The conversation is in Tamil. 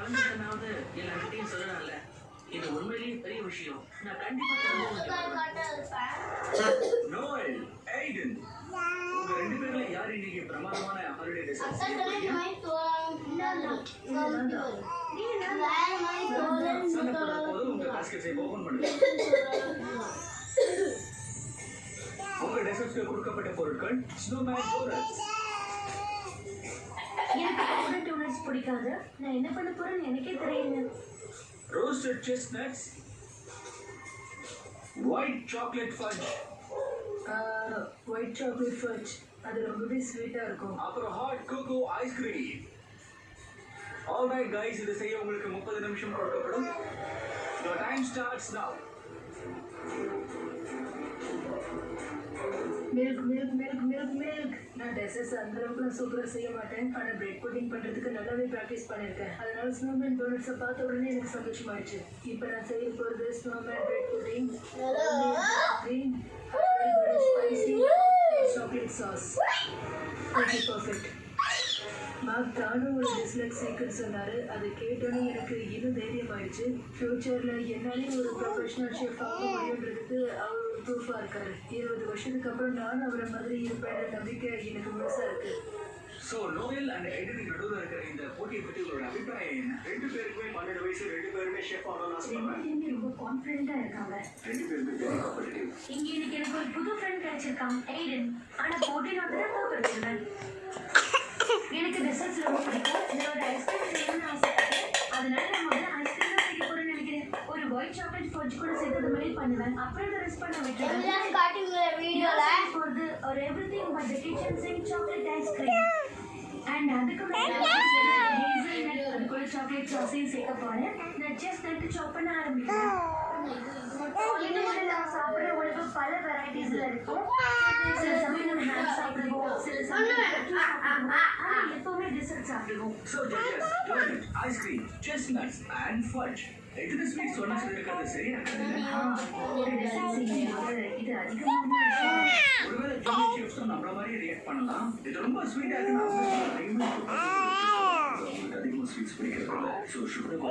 கலந்துட்டனாவது எல்லார்கிட்டையும் சொல்லலாம்ல. இது உண்மையிலேயே பெரிய விஷயம். நான் கண்டிப்பா நோயல், எய்டன், உங்க ரெண்டு பேர்ல யார் இன்னைக்கு பிரமாதமான ஹாலிடே டெசர்ட் செய்ய போறீங்க? உங்க பாஸ்கெட்ஸை ஓபன் பண்ணுங்க. உங்க டெசர்ட்ஸ்க்கு கொடுக்கப்பட்ட பொருட்கள் ஸ்னோமேன் டோனட்ஸ். எனக்கு டோனட்ஸ் பிடிக்காது. நான் என்ன பண்ண போறேன்னு எனக்கே தெரியல. Roasted chestnuts, white chocolate fudge. White chocolate fudge. அது ரொம்பவே ஸ்வீட்டா இருக்கும். அப்புறம் hot cocoa ice cream. All right guys, இது செய்ய உங்களுக்கு 30 நிமிஷம் கொடுக்கப்படும். Your time starts now. Milk. நான் டெசர்ட்ஸ் அந்த அளவுக்கு சூப்பரா செய்ய மாட்டேன். ஆனா பிரெட் புட்டிங் பண்றதுக்கு நல்லாவே பிராக்டிஸ் பண்ணிருக்கேன். அதனால ஸ்னோமேன் டோனட்ஸை பார்த்த உடனே எனக்கு சந்தோஷமாயிடுச்சு. இப்போ நான் செய்ய போறது snowman bread pudding, green spicy chocolate sauce. Okay, perfect. Mark தானும் ஒரு டிஸ்லைக் சீக்கிரம் சொன்னாரு. அதை கேட்டோன்னே எனக்கு இன்னும் தைரியம் ஆயிடுச்சு. ஃபியூச்சர்ல என்னாலையும் ஒரு ப்ரொஃபஷனல் ஷெஃப் ஆக முடியுன்றதுக்கு அவர் ஒரு ப்ரூஃபாக இருக்காரு. 20 வருஷத்துக்கு அப்புறம் நானும் அவரை மாதிரி இருப்பேன் நம்பிக்கை எனக்கு முழுசா இருக்கு. ஸோ நோயல் அண்ட் எய்டனுக்கு நடுவில் இருக்கிற இந்த போட்டியை பற்றி உங்களோட அபிப்பிராயம் என்ன? ரெண்டு பேருக்குமே 12 வயசு, ரெண்டு பேருமே ஷெஃப் ஆகணும்னு ஆசைப்படுறாங்க. ரொம்ப கான்ஃபிடென்ட்டா இருக்காங்க. ரெண்டு பேருமே வெரி காம்படிட்டிவ். இங்க இன்னைக்கு எனக்கு ஒரு புது ஃப்ரெண்ட் கிடைச்சிருக்கான், எய்டன். ஆனா போட்டி நான் தான் தோத்துருக்கேன். எனக்கு டெசர்ட்ஸ் ரொம்ப பிடிக்கும். நான் ஒரு ஐஸ்கிரீம் செய்யணும்னு ஆசைப்பட்டேன். அதனால நான் முதல்ல ஐஸ்கிரீம் தான் செய்ய போறேன்னு நினைக்கிறேன். ஒரு ஒயிட் சாக்லேட் ஃபudge கூட சேர்த்தது மாதிரி பண்ணுவேன். அப்புறம் அதை ரெஸ்ட் பண்ண வைக்கிறேன். போறது ஒரு everything but the kitchen sink chocolate ice cream. And அதுக்கு மேல ஹேசல்நட் அது கூட சாக்லேட் சாஸையும் சேர்க்க போறேன். நான் செஸ்நட் சாப் பண்ண ஆரம்பிக்கிறேன். இன்னொரு நான் சாப்பிட்ற உணவு பல வெரைட்டிஸ்ல இருக்கும். சில சமயம் நம்ம ஹேம் சாப்பிடுவோம், சில சமயம் எப்பவுமே டெசர்ட் சாப்பிடுவோம். So judges, doughnut, ice cream, chestnuts and fudge. எத்தனை ஸ்வீட் சொன்னா சொல்லிருக்கிறது சரியா ஒரு டெசர்ட் செய்யும்போது இது அதிகமாக ஒருவேளை ஜூனியர் செஃப்ஸும் நம்மள மாதிரி ரியாக்ட் பண்ணலாம். இது ரொம்ப ஸ்வீட்டா இருக்கு. அதிகமாக ஸ்வீட்ஸ் பிடிக்கிறது இல்லை. So sugar